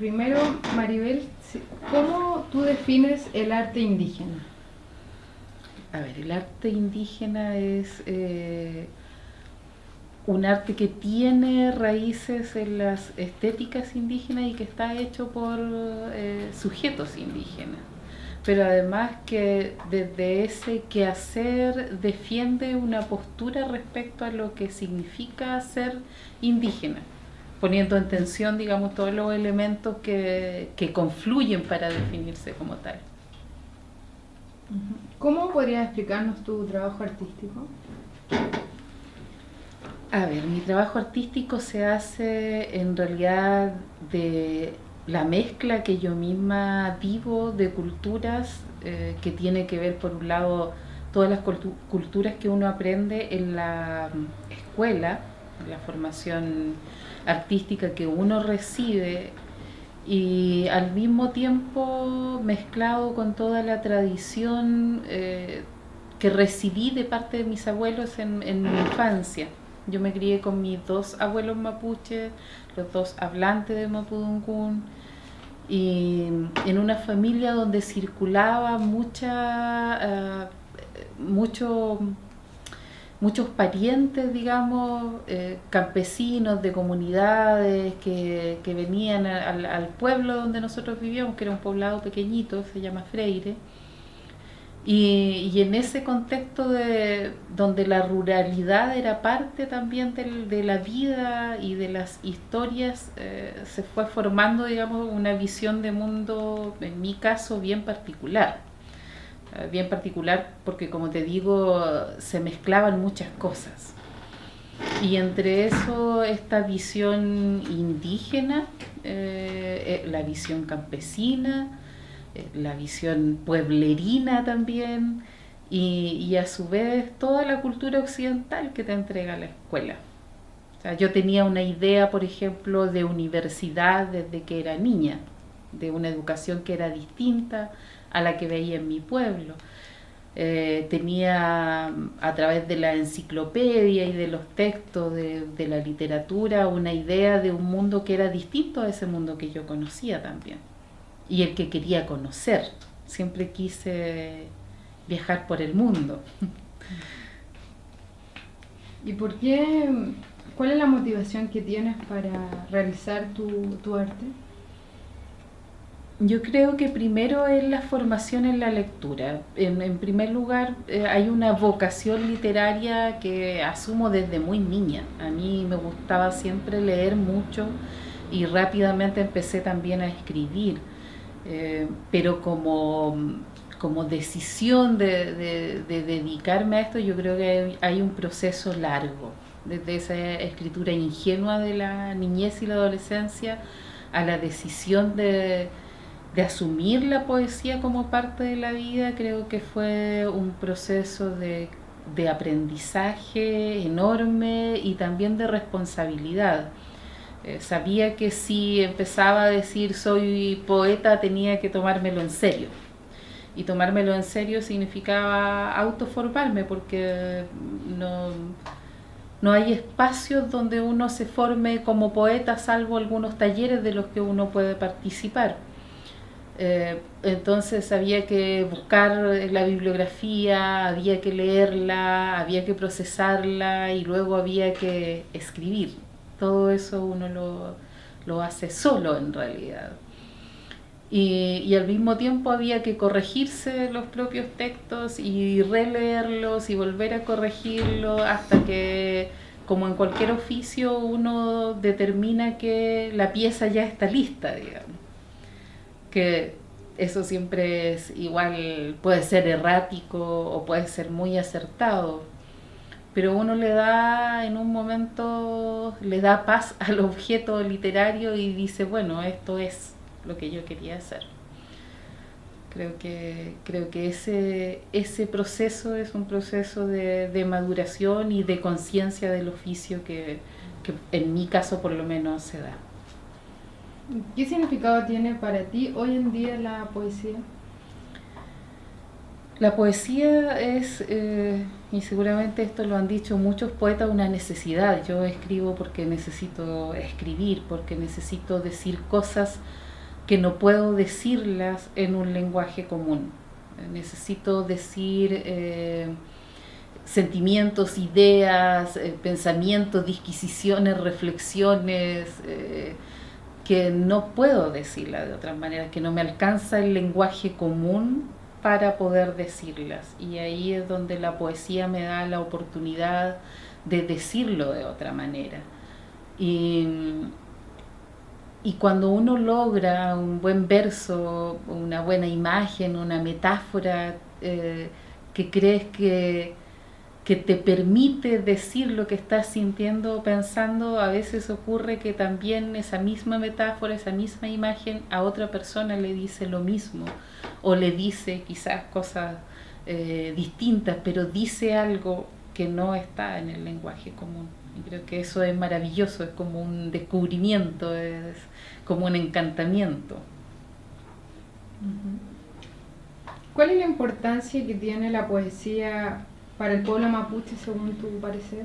Primero, Maribel, ¿cómo tú defines el arte indígena? A ver, el arte indígena es un arte que tiene raíces en las estéticas indígenas y que está hecho por sujetos indígenas, pero además que desde ese quehacer defiende una postura respecto a lo que significa ser indígena, poniendo en tensión, digamos, todos los elementos que confluyen para definirse como tal. ¿Cómo podrías explicarnos tu trabajo artístico? A ver, mi trabajo artístico se hace en realidad de la mezcla que yo misma vivo de culturas, que tiene que ver por un lado todas las culturas que uno aprende en la escuela, en la formación artística que uno recibe, y al mismo tiempo mezclado con toda la tradición que recibí de parte de mis abuelos en mi infancia. Yo me crié con mis dos abuelos mapuches, los dos hablantes de mapudungun, y en una familia donde circulaba muchos parientes, digamos, campesinos de comunidades que venían al pueblo donde nosotros vivíamos, que era un poblado pequeñito, se llama Freire. Y en ese contexto donde la ruralidad era parte también de la vida y de las historias, se fue formando, digamos, una visión de mundo, en mi caso, bien particular. Bien particular porque, como te digo, se mezclaban muchas cosas. Y entre eso, esta visión indígena, la visión campesina, la visión pueblerina también, y a su vez toda la cultura occidental que te entrega la escuela. O sea, yo tenía una idea, por ejemplo, de universidad desde que era niña, de una educación que era distinta a la que veía en mi pueblo. Tenía a través de la enciclopedia y de los textos de la literatura una idea de un mundo que era distinto a ese mundo que yo conocía también y el que quería conocer. Siempre quise viajar por el mundo. ¿Y por qué? ¿Cuál es la motivación que tienes para realizar tu arte? Yo creo que primero es la formación en la lectura. En primer lugar, hay una vocación literaria que asumo desde muy niña. A mí me gustaba siempre leer mucho y rápidamente empecé también a escribir. Pero como decisión de dedicarme a esto, yo creo que hay un proceso largo, desde esa escritura ingenua de la niñez y la adolescencia a la decisión de asumir la poesía como parte de la vida. Creo que fue un proceso de aprendizaje enorme y también de responsabilidad. Sabía que si empezaba a decir soy poeta tenía que tomármelo en serio. Y tomármelo en serio significaba autoformarme, porque no hay espacios donde uno se forme como poeta, salvo algunos talleres de los que uno puede participar. Entonces había que buscar la bibliografía, había que leerla, había que procesarla y luego había que escribir. Todo eso uno lo hace solo en realidad. Y al mismo tiempo había que corregirse los propios textos y releerlos y volver a corregirlos hasta que, como en cualquier oficio, uno determina que la pieza ya está lista, digamos. Que eso siempre es igual, puede ser errático o puede ser muy acertado, pero uno le da en un momento, le da paz al objeto literario y dice, bueno, esto es lo que yo quería hacer. Creo que ese proceso es un proceso de maduración y de conciencia del oficio que en mi caso por lo menos se da. ¿Qué significado tiene para ti hoy en día la poesía? La poesía es, y seguramente esto lo han dicho muchos poetas, una necesidad. Yo escribo porque necesito escribir, porque necesito decir cosas que no puedo decirlas en un lenguaje común. Necesito decir sentimientos, ideas, pensamientos, disquisiciones, reflexiones, que no puedo decirlas de otra manera, que no me alcanza el lenguaje común para poder decirlas. Y ahí es donde la poesía me da la oportunidad de decirlo de otra manera. Y cuando uno logra un buen verso, una buena imagen, una metáfora que crees que te permite decir lo que estás sintiendo o pensando, a veces ocurre que también esa misma metáfora, esa misma imagen a otra persona le dice lo mismo, o le dice quizás cosas distintas, pero dice algo que no está en el lenguaje común. Y creo que eso es maravilloso, es como un descubrimiento, es como un encantamiento. ¿Cuál es la importancia que tiene la poesía para el pueblo mapuche, según tu parecer?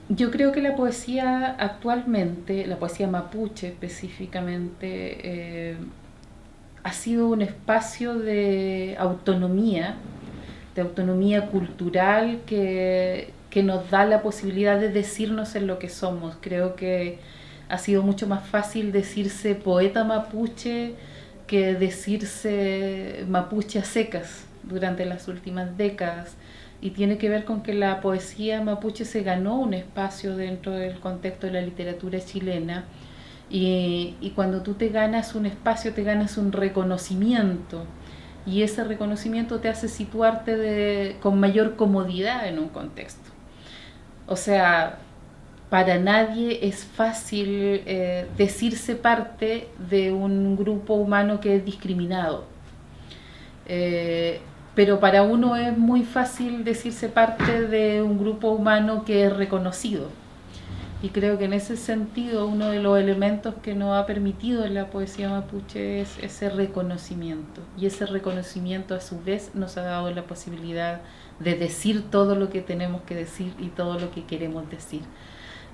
Yo creo que la poesía actualmente, la poesía mapuche específicamente, ha sido un espacio de autonomía cultural que nos da la posibilidad de decirnos en lo que somos. Creo que ha sido mucho más fácil decirse poeta mapuche que decirse mapuche a secas durante las últimas décadas, y tiene que ver con que la poesía mapuche se ganó un espacio dentro del contexto de la literatura chilena, y cuando tú te ganas un espacio, te ganas un reconocimiento, y ese reconocimiento te hace situarte con mayor comodidad en un contexto. O sea, para nadie es fácil decirse parte de un grupo humano que es discriminado. Pero para uno es muy fácil decirse parte de un grupo humano que es reconocido. Y creo que en ese sentido uno de los elementos que nos ha permitido en la poesía mapuche es ese reconocimiento. Y ese reconocimiento a su vez nos ha dado la posibilidad de decir todo lo que tenemos que decir y todo lo que queremos decir.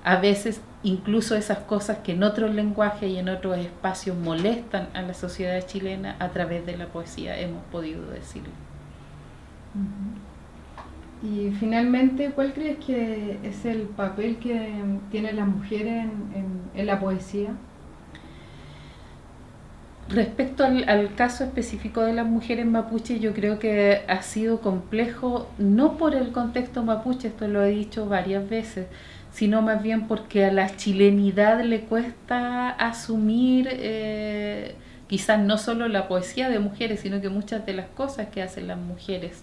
A veces incluso esas cosas que en otros lenguajes y en otros espacios molestan a la sociedad chilena, a través de la poesía hemos podido decirlo. Y finalmente, ¿cuál crees que es el papel que tienen las mujeres en la poesía? Respecto al caso específico de las mujeres mapuche, yo creo que ha sido complejo, no por el contexto mapuche, esto lo he dicho varias veces, sino más bien porque a la chilenidad le cuesta asumir quizás no solo la poesía de mujeres, sino que muchas de las cosas que hacen las mujeres.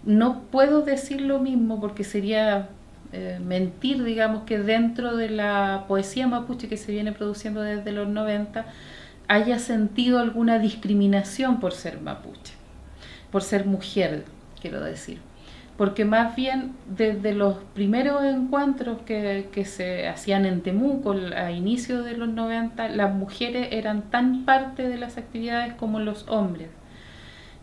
No puedo decir lo mismo porque sería mentir, digamos, que dentro de la poesía mapuche que se viene produciendo desde los 90 haya sentido alguna discriminación por ser mapuche, por ser mujer, quiero decir. Porque más bien desde los primeros encuentros que se hacían en Temuco a inicios de los 90, las mujeres eran tan parte de las actividades como los hombres.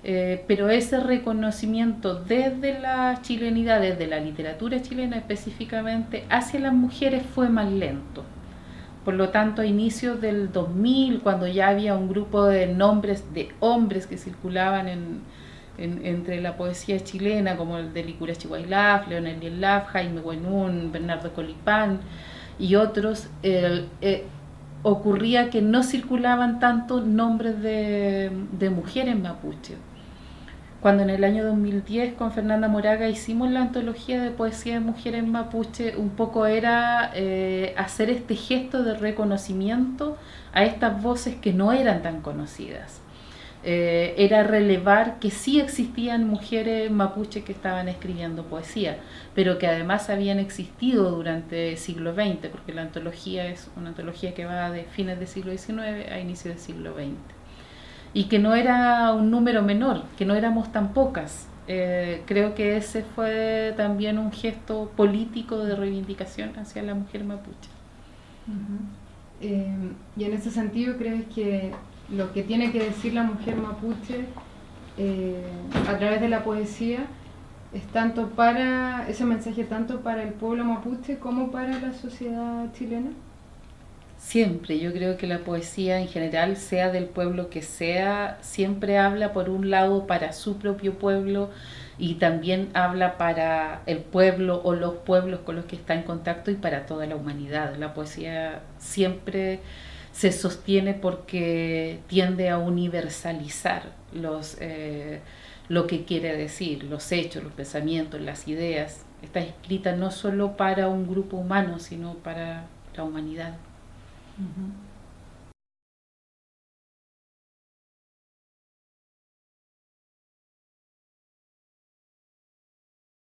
Pero ese reconocimiento desde la chilenidad, desde la literatura chilena específicamente, hacia las mujeres fue más lento. Por lo tanto, a inicios del 2000, cuando ya había un grupo de nombres de hombres que circulaban entre la poesía chilena, como el de Licura Chihuailaf, Leonel Lielaf, Jaime Huenún, Bernardo Colipán y otros, ocurría que no circulaban tantos nombres de mujeres mapuche. Cuando en el año 2010 con Fernanda Moraga hicimos la antología de poesía de mujeres mapuche, un poco era hacer este gesto de reconocimiento a estas voces que no eran tan conocidas. Era relevar que sí existían mujeres mapuche que estaban escribiendo poesía, pero que además habían existido durante el siglo XX, porque la antología es una antología que va de fines del siglo XIX a inicios del siglo XX. Y que no era un número menor, que no éramos tan pocas. Creo que ese fue también un gesto político de reivindicación hacia la mujer mapuche. Y en ese sentido, ¿crees que lo que tiene que decir la mujer mapuche a través de la poesía es tanto ese mensaje tanto para el pueblo mapuche como para la sociedad chilena? Siempre, yo creo que la poesía en general, sea del pueblo que sea, siempre habla por un lado para su propio pueblo y también habla para el pueblo o los pueblos con los que está en contacto y para toda la humanidad. La poesía siempre se sostiene porque tiende a universalizar lo que quiere decir, los hechos, los pensamientos, las ideas. Está escrita no solo para un grupo humano, sino para la humanidad. Ujú.